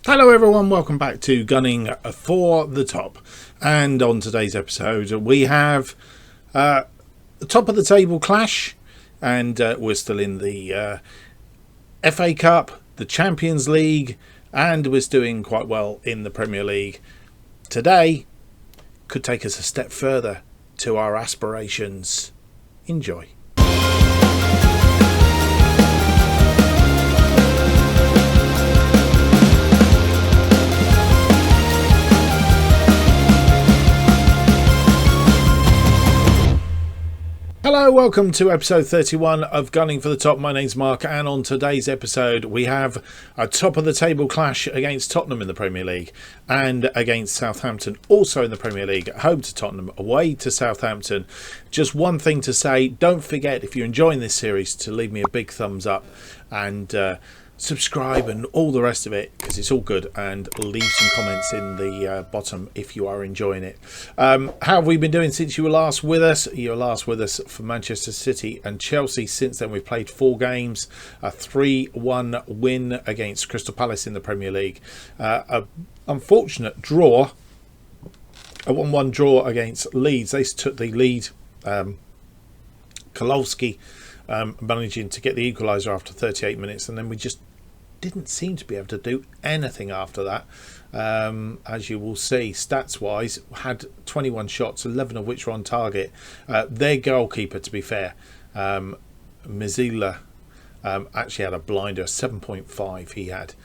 Hello everyone, welcome back to Gunning for the Top. And on today's episode we have the top of the table clash, and we're still in the FA Cup, the Champions League, and we're doing quite well in the Premier League. Today could take us a step further to our aspirations. Enjoy. Hello, welcome to episode 31 of Gunning for the Top. My name's Mark, and on today's episode we have a top of the table clash against Tottenham in the Premier League and against Southampton also in the Premier League. At home to Tottenham, away to Southampton. Just one thing to say, don't forget, if you're enjoying this series, to leave me a big thumbs up and subscribe and all the rest of it, because it's all good, and leave some comments in the bottom if you are enjoying it. How have we been doing since you were last with us? You were last with us for Manchester City and Chelsea. Since then we've played 4 games, a 3-1 win against Crystal Palace in the Premier League, a unfortunate draw, a 1-1 draw against Leeds. They took the lead, Kolowski managing to get the equaliser after 38 minutes, and then we just didn't seem to be able to do anything after that. As you will see, stats wise, had 21 shots, 11 of which were on target. Their goalkeeper, to be fair, Mizila, actually had a blinder, 7.5 he had,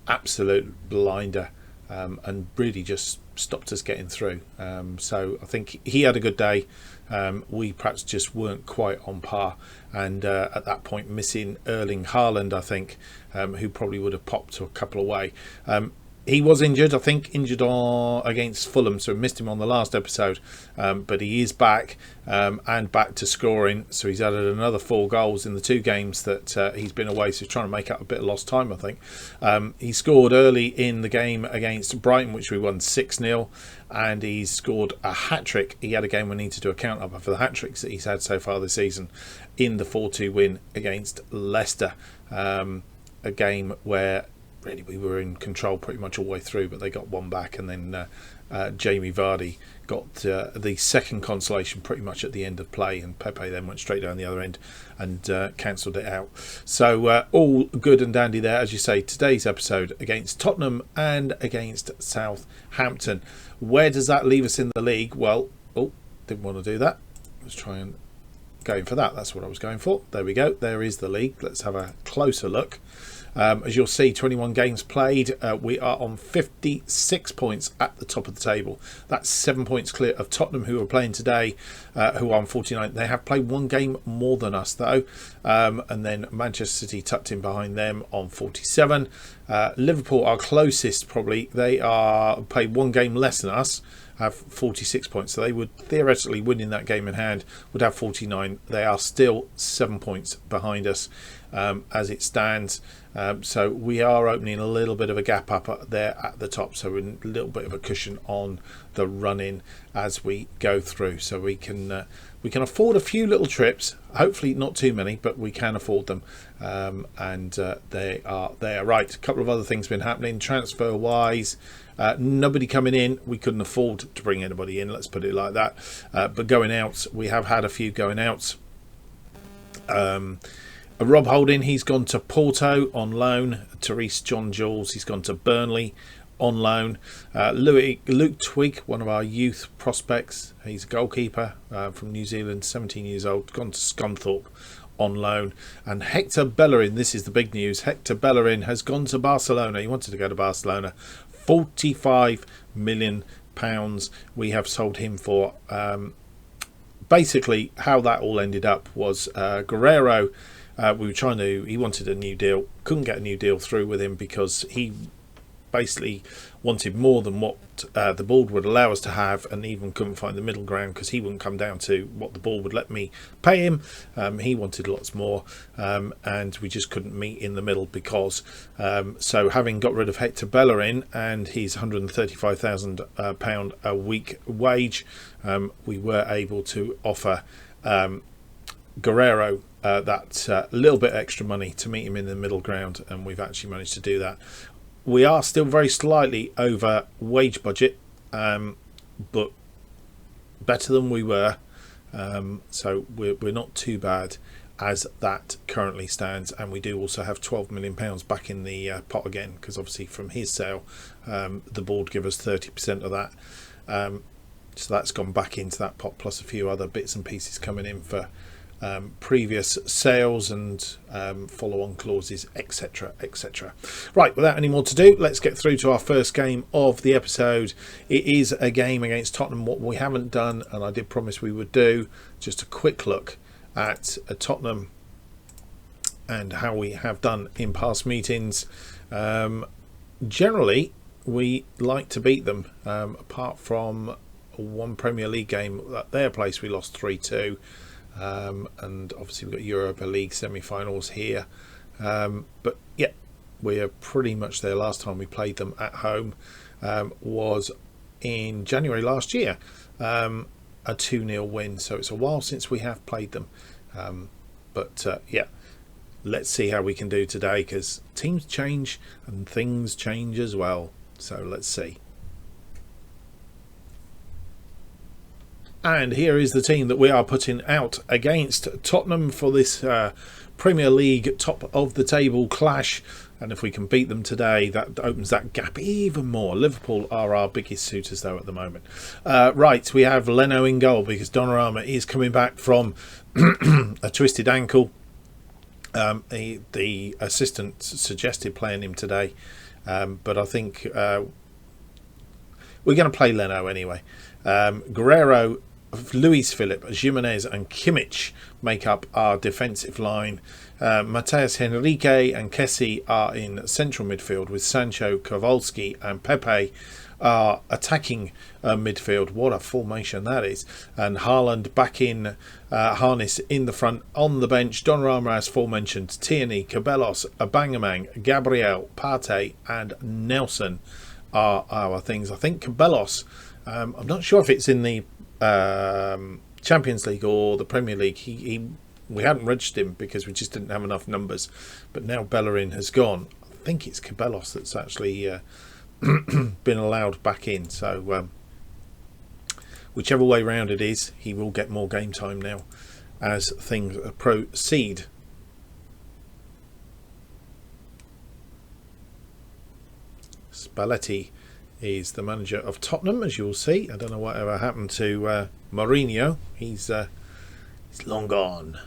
absolute blinder, and really just stopped us getting through. So I think he had a good day. We perhaps just weren't quite on par, and at that point missing Erling Haaland, I think, who probably would have popped a couple away. He was injured, I think, against Fulham, so we missed him on the last episode, but he is back, and back to scoring. So he's added another 4 goals in the 2 games that he's been away, so he's trying to make up a bit of lost time, I think. He scored early in the game against Brighton, which we won 6-0, and he's scored a hat-trick. He had a game we need to do a count-up for the hat-tricks that he's had so far this season in the 4-2 win against Leicester, a game where really we were in control pretty much all the way through, but they got one back, and then Jamie Vardy got the second consolation pretty much at the end of play, and Pepe then went straight down the other end and cancelled it out. So all good and dandy there. As you say, today's episode against Tottenham and against Southampton. Where does that leave us in the league? Well, didn't want to do that. Let's try and go for that. That's what I was going for. There we go. There is the league. Let's have a closer look. As you'll see, 21 games played. We are on 56 points at the top of the table. That's 7 points clear of Tottenham, who are playing today, who are on 49. They have played 1 game more than us, though. And then Manchester City tucked in behind them on 47. Liverpool are closest, probably. They are played 1 game less than us, have 46 points. So they would theoretically, winning that game in hand, would have 49. They are still 7 points behind us as it stands. So we are opening a little bit of a gap up there at the top, so we're in a little bit of a cushion on the run-in as we go through. So we can afford a few little trips, hopefully not too many, but we can afford them, and they are there. Right, a couple of other things been happening transfer wise. Nobody coming in. We couldn't afford to bring anybody in, let's put it like that. But going out, we have had a few going out. Rob Holding, he's gone to Porto on loan. Therese John Jules, he's gone to Burnley on loan. Luke Twig, one of our youth prospects, he's a goalkeeper from New Zealand, 17 years old, gone to Scunthorpe on loan. And Hector Bellerin, this is the big news, Hector Bellerin has gone to Barcelona. He wanted to go to Barcelona. £45 million we have sold him for. Basically how that all ended up was Guerrero, we were he wanted a new deal, couldn't get a new deal through with him because he basically wanted more than what the board would allow us to have, and even couldn't find the middle ground because he wouldn't come down to what the board would let me pay him. He wanted lots more, and we just couldn't meet in the middle because so having got rid of Hector Bellerin and his £135,000 a week wage, we were able to offer Guerrero that little bit extra money to meet him in the middle ground, and we've actually managed to do that. we are still very slightly over wage budget, but better than we were. So we're not too bad as that currently stands, and we do also have £12 million back in the pot again, because obviously from his sale the board give us 30% of that, so that's gone back into that pot, plus a few other bits and pieces coming in for previous sales and follow-on clauses, etc, etc. Right, without any more to do, let's get through to our first game of the episode. It is a game against Tottenham. What we haven't done, and I did promise we would do, just a quick look at Tottenham and how we have done in past meetings. Generally we like to beat them, apart from one Premier League game at their place we lost 3-2, and obviously we've got Europa League semi-finals here, but yeah, we are pretty much there. Last time we played them at home was in January last year, a 2-0 win, so it's a while since we have played them, but yeah, let's see how we can do today, because teams change and things change as well, so let's see. And here is the team that we are putting out against Tottenham for this Premier League top of the table clash. And if we can beat them today, that opens that gap even more. Liverpool are our biggest suitors though at the moment. Right, we have Leno in goal because Donnarumma is coming back from a twisted ankle. The assistant suggested playing him today, but I think we're going to play Leno anyway. Guerrero, Luis Philip, Jimenez and Kimmich make up our defensive line. Mateus Henrique and Kessie are in central midfield, with Sancho, Kowalski and Pepe are attacking midfield. What a formation that is. And Haaland back in harness in the front. On the bench, Donnarumma, as aforementioned, Tierney, Cabellos, Aubameyang, Gabriel, Partey and Nelson are our things. I think Cabellos, I'm not sure if it's in the Champions League or the Premier League. We hadn't registered him because we just didn't have enough numbers, but now Bellerin has gone. I think it's Cabellos that's actually been allowed back in, so whichever way round it is, he will get more game time now as things proceed. Spalletti is the manager of Tottenham, as you'll see. I don't know whatever happened to Mourinho. He's long gone.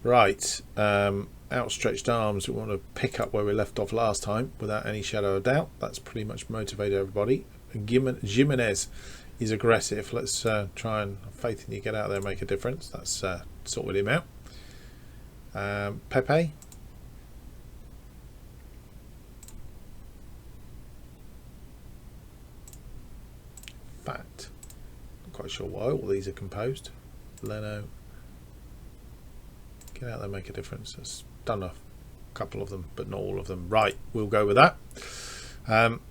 Right, outstretched arms. We want to pick up where we left off last time without any shadow of doubt. That's pretty much motivated everybody. Jimenez is aggressive. Let's try and have faith in you, get out there and make a difference. That's sorted him out. Pepe. Fact, not quite sure why all these are composed. Leno, get out there, make a difference. It's done a couple of them, but not all of them. Right, we'll go with that. I'm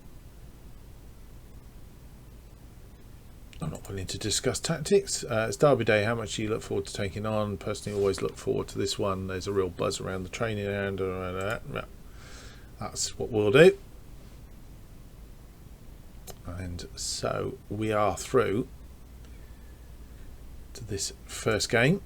not willing to discuss tactics. It's Derby Day. How much do you look forward to taking on? Personally, always look forward to this one. There's a real buzz around the training and that's what we'll do. And so we are through to this first game.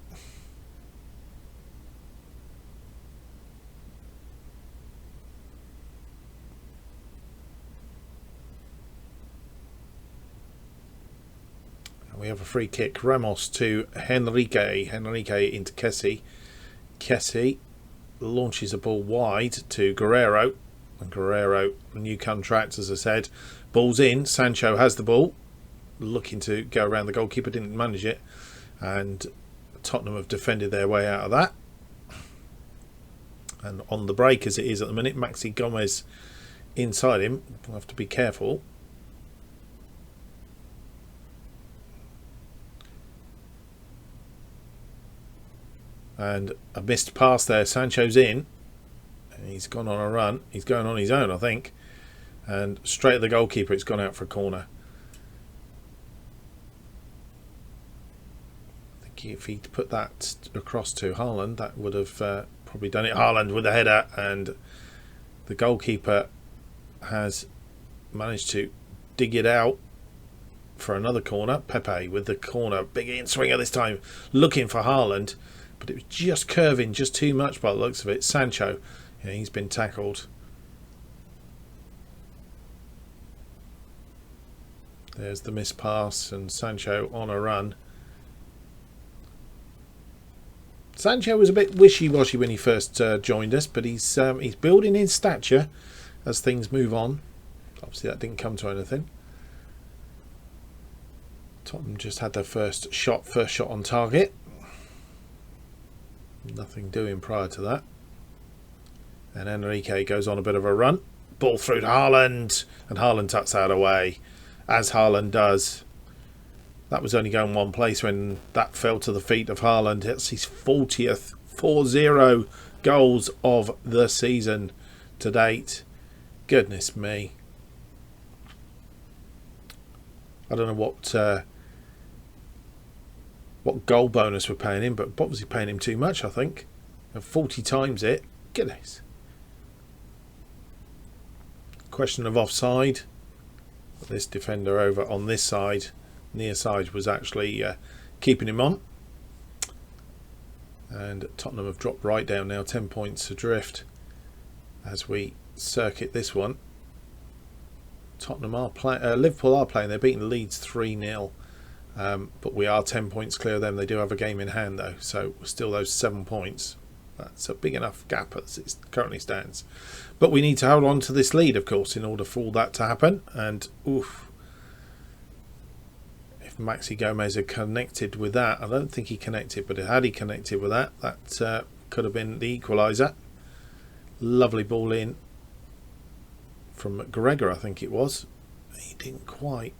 And we have a free kick. Ramos to Henrique. Henrique into Kessie. Kessie launches a ball wide to Guerrero. And Guerrero, new contract, as I said. Ball's in. Sancho has the ball, looking to go around the goalkeeper, didn't manage it, and Tottenham have defended their way out of that. And on the break as it is at the minute, Maxi Gomez inside him. We'll have to be careful. And a missed pass there. Sancho's in. And he's gone on a run. He's going on his own, I think. And straight at the goalkeeper, it's gone out for a corner. I think if he'd put that across to Haaland, that would have probably done it. Haaland with the header, and The goalkeeper has managed to dig it out for another corner. Pepe with the corner, big in swinger this time, looking for Haaland, but it was just curving just too much by the looks of it. Sancho, yeah, he's been tackled. There's the missed pass, and Sancho on a run. Sancho was a bit wishy-washy when he first joined us, but he's building in stature as things move on. Obviously that didn't come to anything. Tottenham just had their first shot on target. Nothing doing prior to that. And Enrique goes on a bit of a run. Ball through to Haaland, and Haaland tucks that away, as Haaland does. That was only going one place when that fell to the feet of Haaland. It's his 40th 4-0 goals of the season to date. Goodness me. I don't know what goal bonus we're paying him, but obviously paying him too much, I think. 40 times it. Goodness. Question of offside. This defender over on this side, near side, was actually keeping him on. And Tottenham have dropped right down now, 10 points adrift as we circuit this one. Tottenham are playing, Liverpool are playing. They're beating Leeds 3-0, but we are 10 points clear of them. They do have a game in hand though, so still those 7 points. That's a big enough gap as it currently stands. But we need to hold on to this lead, of course, in order for all that to happen. And oof, if Maxi Gomez had connected with that, I don't think he connected, but had he connected with that, that could have been the equaliser. Lovely ball in from McGregor, I think it was. He didn't quite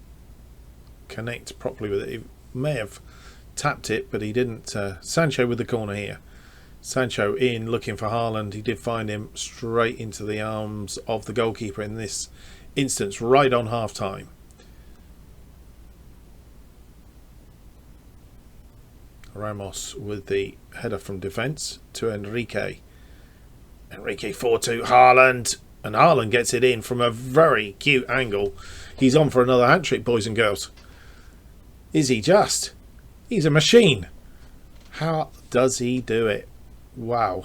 connect properly with it. He may have tapped it, but he didn't. Sancho with the corner here. Sancho in, looking for Haaland. He did find him straight into the arms of the goalkeeper in this instance, right on half time. Ramos with the header from defence to Enrique. Enrique forward to Haaland, and Haaland gets it in from a very cute angle. He's on for another hat-trick, boys and girls. Is he just? He's a machine. How does he do it? Wow.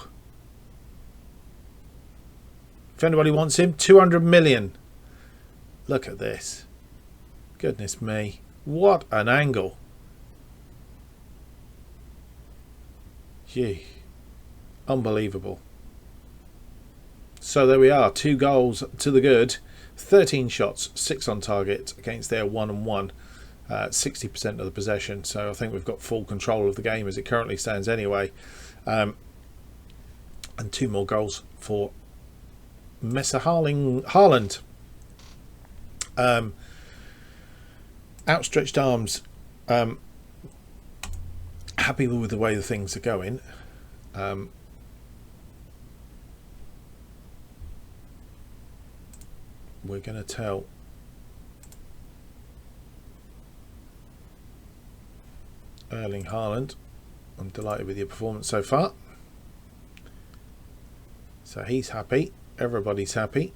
If anybody wants him, 200 million. Look at this. Goodness me. What an angle. Gee. Unbelievable. So there we are. 2 goals to the good. 13 shots, 6 on target against their 1-1. 60% of the possession. So I think we've got full control of the game as it currently stands anyway. And 2 more goals for Messer Haaland. Outstretched arms. Happy with the way the things are going. We're going to tell Erling Haaland, I'm delighted with your performance so far. So he's happy. Everybody's happy.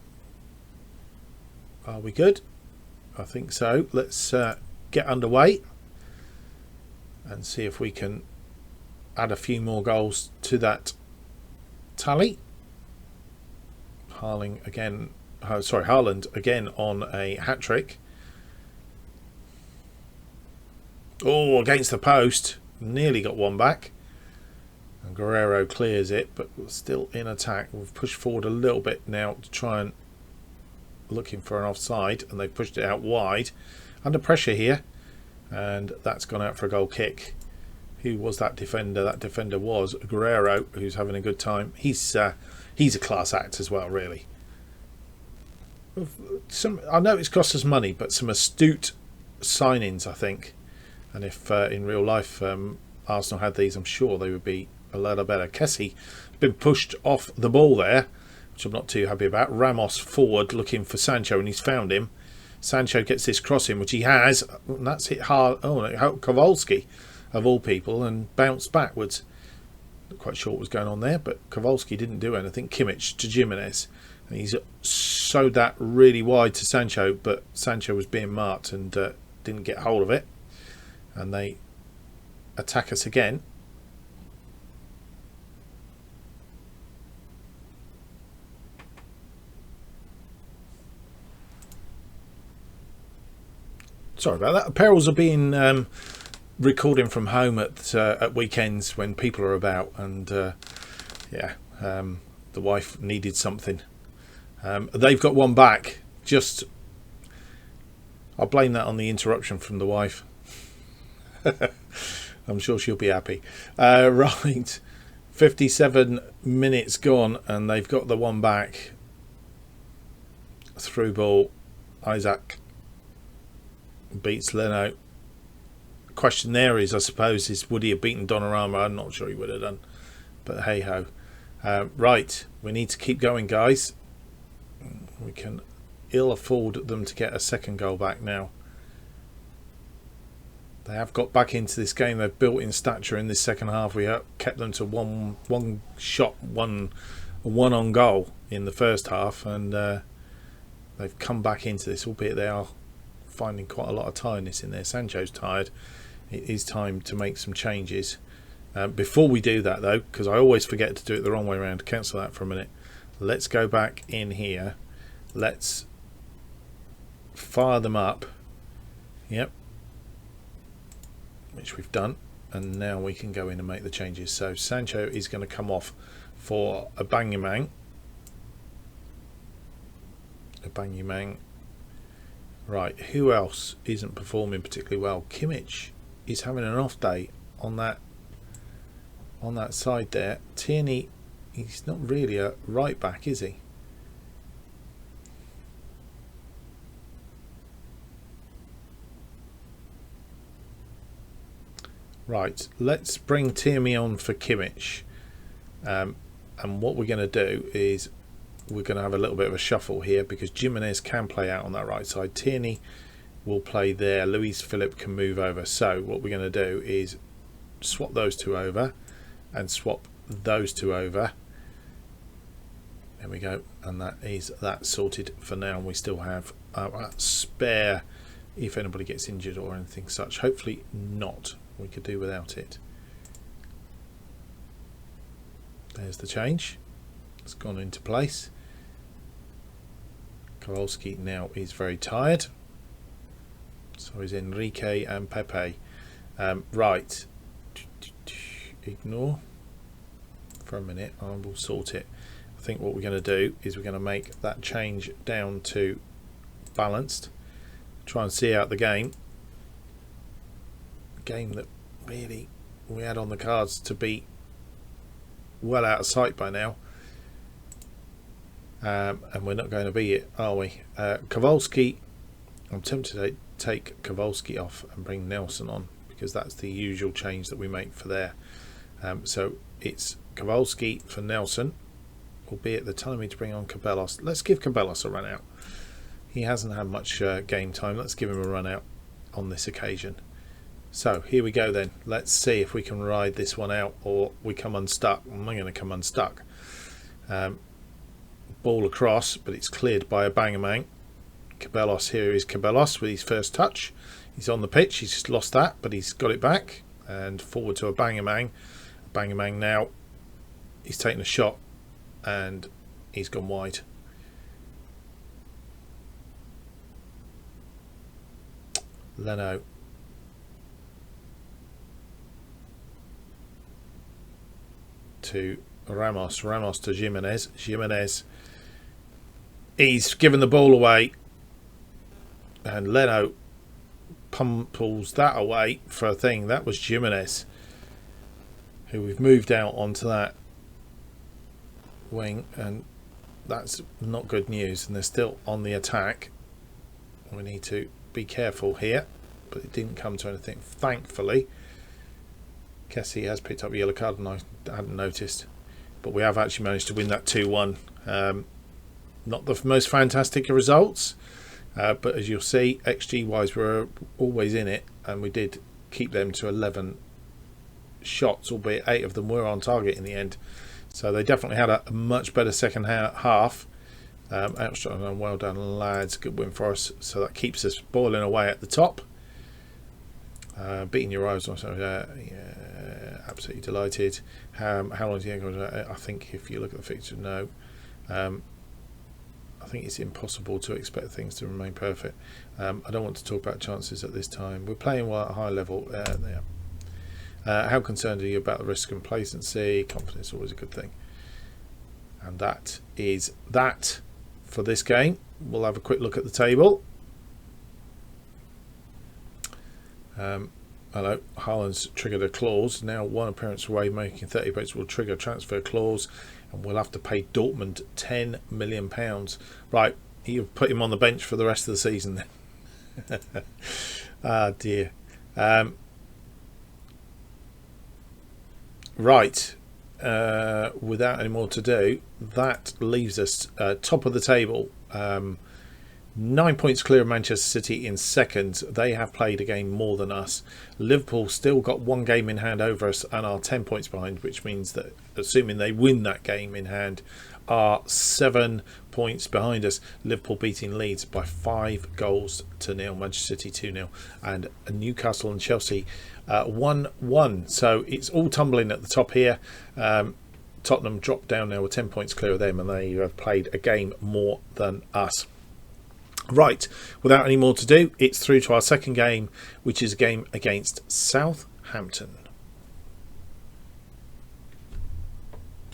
Are we good? I think so. Let's get underway and see if we can add a few more goals to that tally. Haaland again on a hat-trick. Oh, against the post. Nearly got one back. And Guerrero clears it, but we're still in attack. We've pushed forward a little bit now to try and looking for an offside, and they pushed it out wide. Under pressure here, and that's gone out for a goal kick. Who was that defender? That defender was Guerrero, who's having a good time. He's a class act as well, really. I know it's cost us money, but some astute signings, I think. And if in real life Arsenal had these, I'm sure they would be a lot better. Kessie has been pushed off the ball there, which I'm not too happy about. Ramos forward looking for Sancho, and he's found him. Sancho gets this crossing, which he has, and that's hit hard. Oh, Kowalski, of all people, and bounced backwards. Not quite sure what was going on there, but Kowalski didn't do anything. Kimmich to Jimenez. And he's sowed that really wide to Sancho, but Sancho was being marked and didn't get hold of it. And they attack us again. Sorry about that. Perils are being recording from home at weekends when people are about, and the wife needed something. They've got one back. I'll blame that on the interruption from the wife. I'm sure she'll be happy. Right, 57 minutes gone, and they've got the one back. Through ball, Isaac beats Leno. Question there is, I suppose, would he have beaten Donnarumma? I'm not sure he would have done, but hey ho. Right, we need to keep going, guys. We can ill afford them to get a second goal back now. They have got back into this game. They've built in stature in this second half. We kept them to one shot, one on goal in the first half, and they've come back into this, albeit they are finding quite a lot of tiredness in there. Sancho's tired. It is time to make some changes. Before we do that, though, because I always forget to do it the wrong way around, cancel that for a minute. Let's go back in here. Let's fire them up. Yep. Which we've done. And now we can go in and make the changes. So Sancho is going to come off for a Banyamang. Right, who else isn't performing particularly well? Kimmich is having an off day on that side there. Tierney, he's not really a right back, is he? Right, let's bring Tierney on for Kimmich. And what we're going to do is we're going to have a little bit of a shuffle here, because Jimenez can play out on that right side. Tierney will play there. Luis Philip can move over. So what we're going to do is swap those two over and swap those two over. There we go. And that sorted for now. We still have a spare if anybody gets injured or anything such. Hopefully not. We could do without it. There's the change. It's gone into place. Kowalski now is very tired. So is Enrique and Pepe. Right. Ignore for a minute. I will sort it. I think what we're going to do is we're going to make that change down to balanced. Try and see out the game. A game that really we had on the cards to be well out of sight by now. And we're not going to be it, are we? Kowalski, I'm tempted to take Kowalski off and bring Nelson on, because that's the usual change that we make for there. So it's Kowalski for Nelson, albeit they're telling me to bring on Cabellos. Let's give Cabellos a run out. He hasn't had much game time. Let's give him a run out on this occasion. So here we go then. Let's see if we can ride this one out or we come unstuck. I'm going to come unstuck. Ball across, but it's cleared by a Bangamang. Cabellos, here is Cabellos with his first touch. He's on the pitch. He's just lost that, but he's got it back. And forward to a Bangamang. Bangamang now, he's taken a shot and he's gone wide. Leno. To Ramos. Ramos to Jimenez. Jimenez. He's given the ball away. And Leno pulls that away for a thing. That was Jimenez, who we've moved out onto that wing, and that's not good news. And they're still on the attack. We need to be careful here, but it didn't come to anything, thankfully. Kessie has picked up a yellow card and I hadn't noticed, but we have actually managed to win that 2-1. Not the most fantastic of results, but as you'll see, XG wise we're always in it, and we did keep them to 11 shots, albeit 8 of them were on target in the end. So they definitely had a much better second half. Outshot and well done, lads. Good win for us. So that keeps us boiling away at the top. Beating your rivals, yeah, absolutely delighted. How long do you think? I think if you look at the fixture, no. I think it's impossible to expect things to remain perfect. I don't want to talk about chances at this time. We're playing well at a high level. Yeah. How concerned are you about the risk of complacency? Confidence is always a good thing. And that is that for this game. We'll have a quick look at the table. Hello, Haaland's triggered a clause. Now one appearance away, making 30 points will trigger a transfer clause, and we'll have to pay Dortmund £10 million. Right, you put him on the bench for the rest of the season then. Ah dear. Right, without any more to do, that leaves us top of the table. 9 points clear of Manchester City in second. They have played a game more than us. Liverpool still got one game in hand over us and are 10 points behind, which means that assuming they win that game in hand, are 7 points behind us. Liverpool beating Leeds by 5 goals to nil. Manchester City 2-0, and Newcastle and Chelsea 1-1. So it's all tumbling at the top here. Tottenham dropped down now with 10 points clear of them, and they have played a game more than us. Right, without any more to do, it's through to our second game, which is a game against Southampton.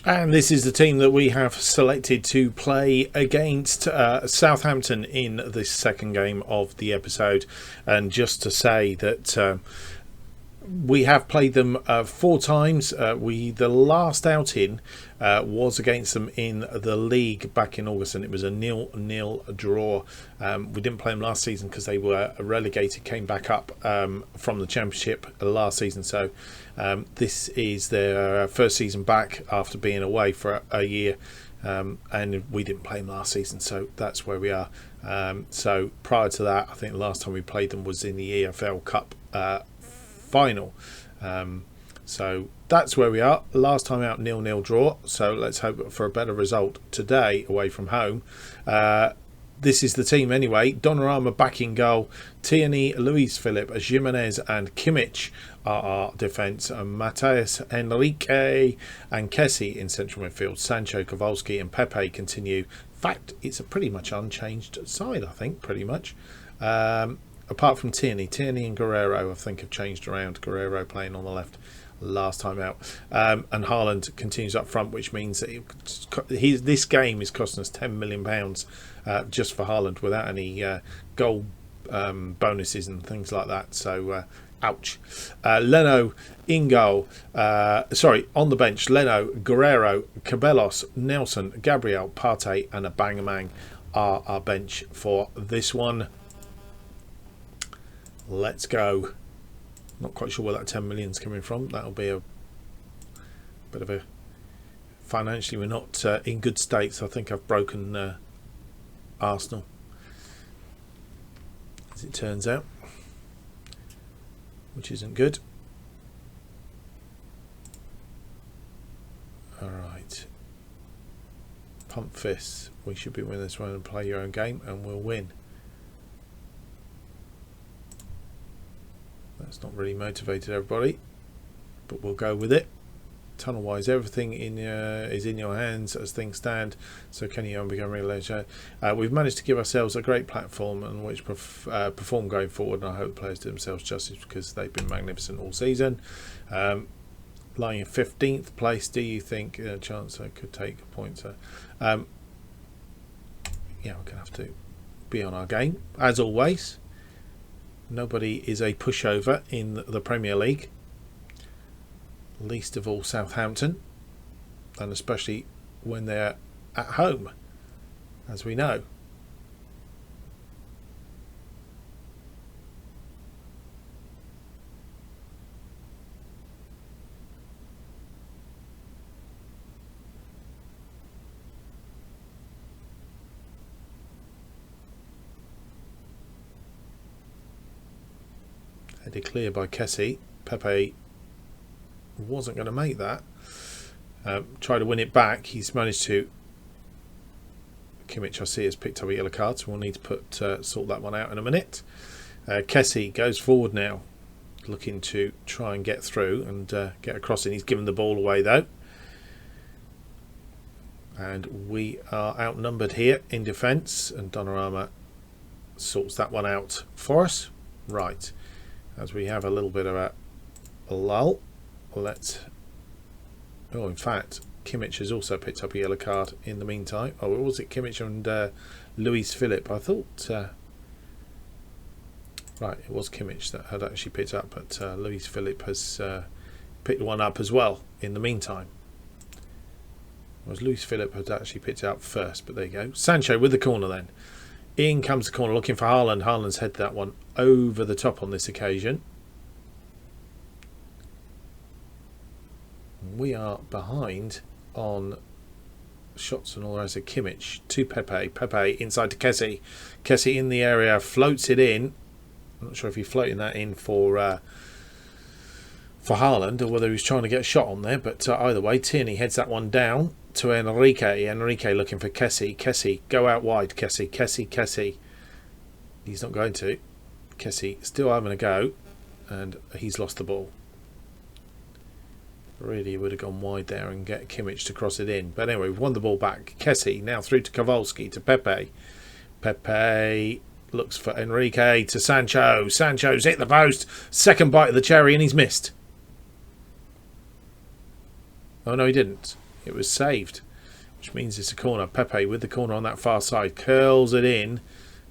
And this is the team that we have selected to play against Southampton in this second game of the episode. And just to say that we have played them 4 times. The last outing was against them in the league back in August, and it was a 0-0 draw. We didn't play them last season because they were relegated, came back up from the Championship last season. So this is their first season back after being away for a year, and we didn't play them last season, so that's where we are. So prior to that, I think the last time we played them was in the EFL Cup final. So that's where we are. Last time out, 0-0 draw. So let's hope for a better result today away from home. This is the team anyway. Donnarumma back in goal. Tierney, Luis Philip, Jimenez and Kimmich are our defence. Mateus, Enrique and Kessie in central midfield. Sancho, Kowalski and Pepe continue. In fact, it's a pretty much unchanged side, I think, pretty much. Apart from Tierney and Guerrero, I think, have changed around. Guerrero playing on the left last time out. And Haaland continues up front, which means that this game is costing us £10 million just for Haaland, without any goal bonuses and things like that. So, ouch. Leno in goal. On the bench, Leno, Guerrero, Cabellos, Nelson, Gabriel, Partey and Aubameyang are our bench for this one. Let's go. Not quite sure where that 10 million's coming from. That'll be a bit of a... Financially, we're not in good state, so I think I've broken Arsenal, as it turns out, which isn't good. Alright. Pump fists. We should be winning this one and play your own game, and we'll win. That's not really motivated everybody, but we'll go with it. Tunnel wise, everything is in your hands as things stand. So can you become regulation? We've managed to give ourselves a great platform on which perform going forward, and I hope the players do themselves justice because they've been magnificent all season. Lying in 15th place, do you think a chance I could take a point? Yeah, we're going to have to be on our game as always. Nobody is a pushover in the Premier League, least of all Southampton, and especially when they're at home, as we know. Headed clear by Kessie. Pepe wasn't going to make that. Try to win it back. He's managed to Kimmich, I see, has picked up a yellow card, so we'll need to sort that one out in a minute. Kessie goes forward now, looking to try and get through and get across, and he's given the ball away though. And we are outnumbered here in defence, and Donnarumma sorts that one out for us. Right, as we have a little bit of a lull, in fact, Kimmich has also picked up a yellow card in the meantime. Oh, was it Kimmich and Luis Philippe? I thought... right, it was Kimmich that had actually picked up, but Luis Philippe has picked one up as well in the meantime. It was Luis Philippe had actually picked it up first, but there you go. Sancho with the corner then. In comes the corner looking for Haaland. Haaland's headed that one over the top on this occasion. We are behind on shots and all the rest of Kimmich to Pepe. Pepe inside to Kessie. Kessie in the area, floats it in. I'm not sure if he's floating that in for Haaland or whether he's trying to get a shot on there, but either way, Tierney heads that one down to Enrique. Enrique looking for Kessie. Kessie, go out wide. Kessie, Kessie, Kessie. He's not going to. Kessie still having a go, and he's lost the ball. Really would have gone wide there and get Kimmich to cross it in. But anyway, we've won the ball back. Kessie now through to Kowalski to Pepe. Pepe looks for Enrique to Sancho. Sancho's hit the post. Second bite of the cherry and he's missed. Oh no, he didn't. It was saved, which means it's a corner. Pepe with the corner on that far side. Curls it in.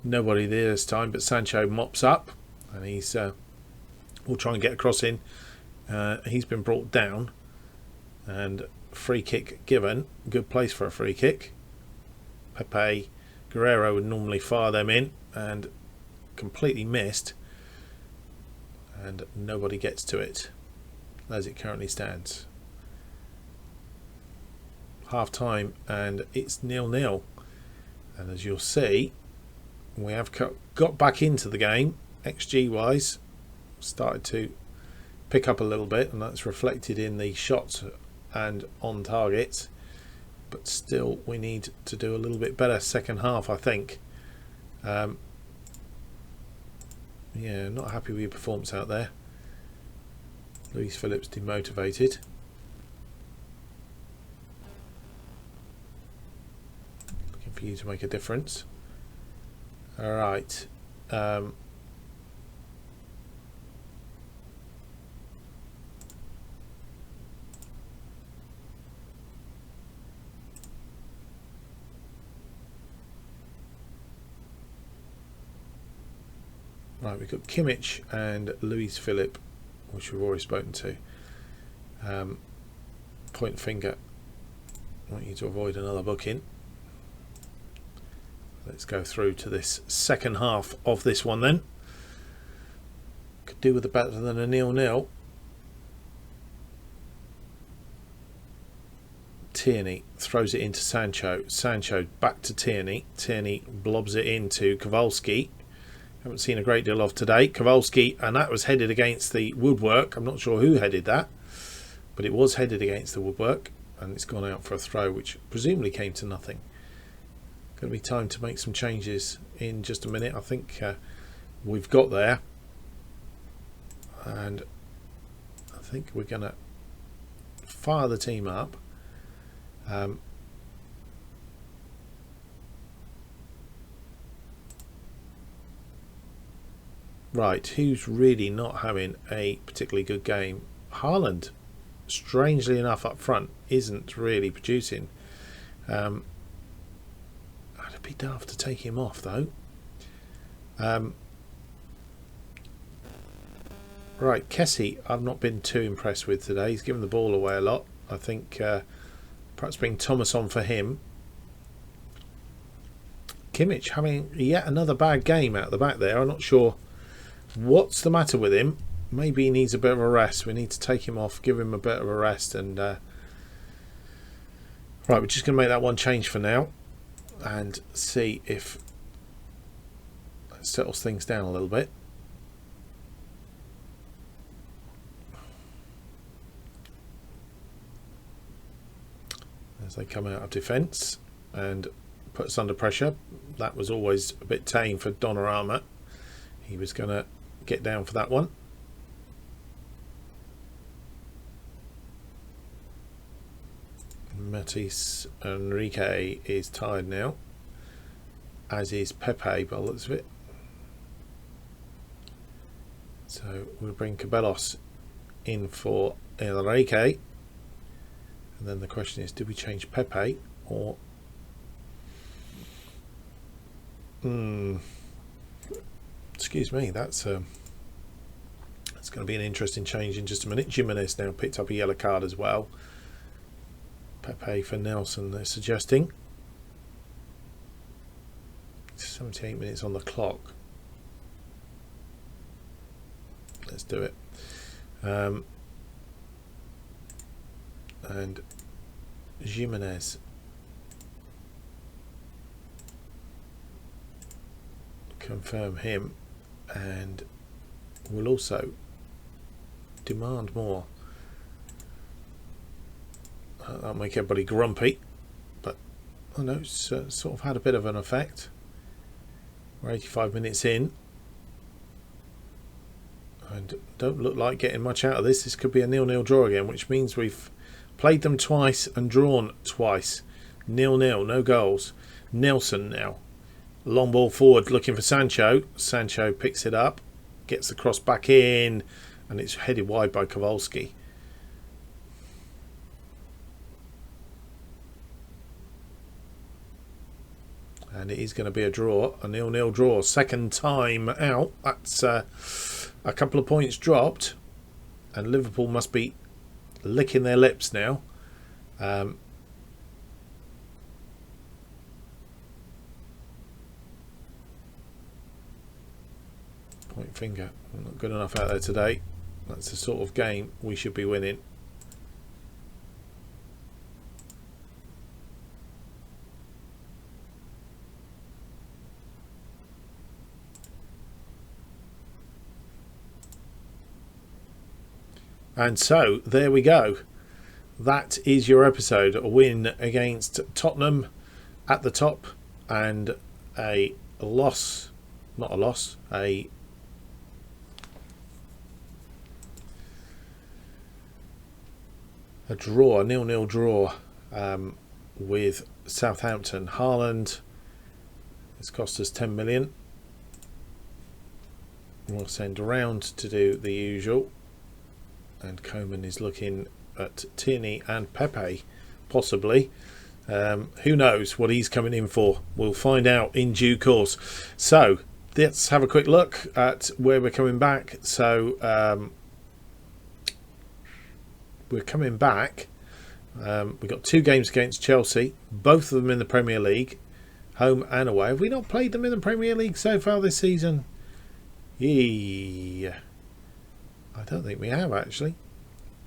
Nobody there this time, but Sancho mops up. And he's will try and get a cross in. He's been brought down. And free kick given. Good place for a free kick. Pepe Guerrero would normally fire them in and completely missed, and nobody gets to it as it currently stands. Half time and it's 0-0, and as you'll see, we have got back into the game. XG wise started to pick up a little bit, and that's reflected in the shots and on target, but still we need to do a little bit better second half, I think. Yeah, not happy with your performance out there. Luis Phillips demotivated. Looking for you to make a difference. Alright. Right, we've got Kimmich and Luis Philippe, which we've already spoken to. Point finger. I want you to avoid another booking. Let's go through to this second half of this one then. Could do with a better than a 0-0. Tierney throws it into Sancho. Sancho back to Tierney. Tierney blobs it into Kowalski. Haven't seen a great deal of today. Kowalski, and that was headed against the woodwork. I'm not sure who headed that, but it was headed against the woodwork, and it's gone out for a throw, which presumably came to nothing. Going to be time to make some changes in just a minute. I think we've got there, and I think we're going to fire the team up. Right, who's really not having a particularly good game? Haaland, strangely enough, up front, isn't really producing. I'd be daft to take him off, though. Right, Kessie, I've not been too impressed with today. He's given the ball away a lot. I think perhaps bring Thomas on for him. Kimmich having yet another bad game out the back there. I'm not sure what's the matter with him. Maybe he needs a bit of a rest. We need to take him off, give him a bit of a rest, and right, we're just going to make that one change for now and see if that settles things down a little bit. As they come out of defence, and put us under pressure. That was always a bit tame for Donnarumma. He was going to get down for that one. Matis Enrique is tired now, as is Pepe by the looks of it. So we'll bring Cabellos in for Enrique. And then the question is, do we change Pepe or... excuse me, that's going to be an interesting change in just a minute. Jimenez now picked up a yellow card as well. Pepe for Nelson, they're suggesting. 78 minutes on the clock. Let's do it. And Jimenez. Confirm him, and we'll also demand more. That'll make everybody grumpy, but I know it's sort of had a bit of an effect. We're 85 minutes in and don't look like getting much out of this. This could be a 0-0 draw again, which means we've played them twice and drawn twice. 0-0, no goals. Nelson now. Long ball forward looking for Sancho. Sancho picks it up, gets the cross back in, and it's headed wide by Kowalski. And it is going to be a draw, a 0-0 draw. Second time out. That's a couple of points dropped. And Liverpool must be licking their lips now. Point finger. Not good enough out there today. That's the sort of game we should be winning. And so there we go. That is your episode. A win against Tottenham at the top, and a loss, not a loss, a draw, a 0-0 draw with Southampton. Haaland has cost us 10 million. We'll send around to do the usual. And Coman is looking at Tierney and Pepe, possibly. Who knows what he's coming in for? We'll find out in due course. So let's have a quick look at where we're coming back. So we're coming back. We've got 2 games against Chelsea, both of them in the Premier League, home and away. Have we not played them in the Premier League so far this season? Yeah. I don't think we have, actually,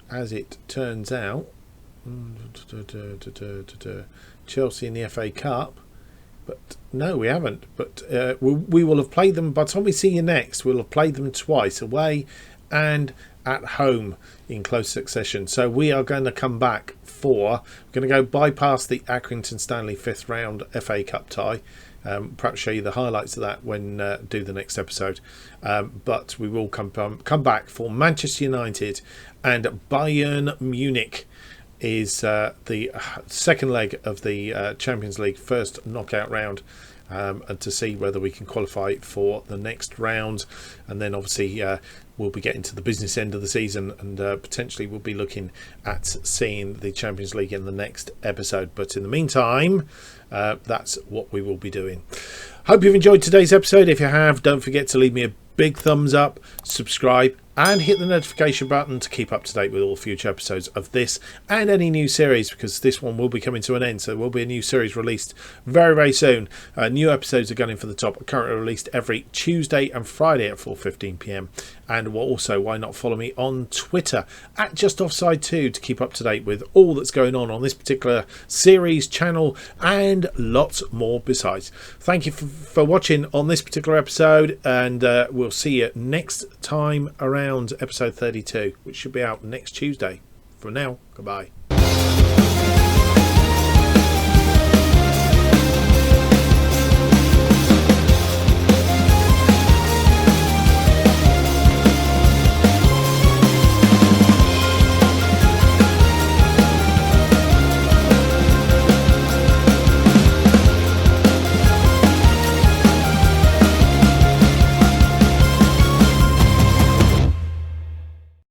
as it turns out. Chelsea in the FA Cup, but no, we haven't. But we will have played them. By the time we see you next, we'll have played them twice, away and at home in close succession. So we are going to come back we're going to go bypass the Accrington Stanley 5th round FA Cup tie. Perhaps show you the highlights of that when do the next episode. But we will come back for Manchester United and Bayern Munich. Is the second leg of the Champions League first knockout round, and to see whether we can qualify for the next round. And then obviously we'll be getting to the business end of the season, and potentially we'll be looking at seeing the Champions League in the next episode. But in the meantime, that's what we will be doing. Hope you've enjoyed today's episode. If you have, don't forget to leave me a big thumbs up, subscribe, and hit the notification button to keep up to date with all future episodes of this and any new series, because this one will be coming to an end. So there will be a new series released very, very soon. New episodes are gunning for the top, currently released every Tuesday and Friday at 4:15 p.m. And also, why not follow me on Twitter at JustOffside2 to keep up to date with all that's going on this particular series, channel, and lots more besides. Thank you for watching on this particular episode, and we'll see you next time around episode 32, which should be out next Tuesday. For now, goodbye.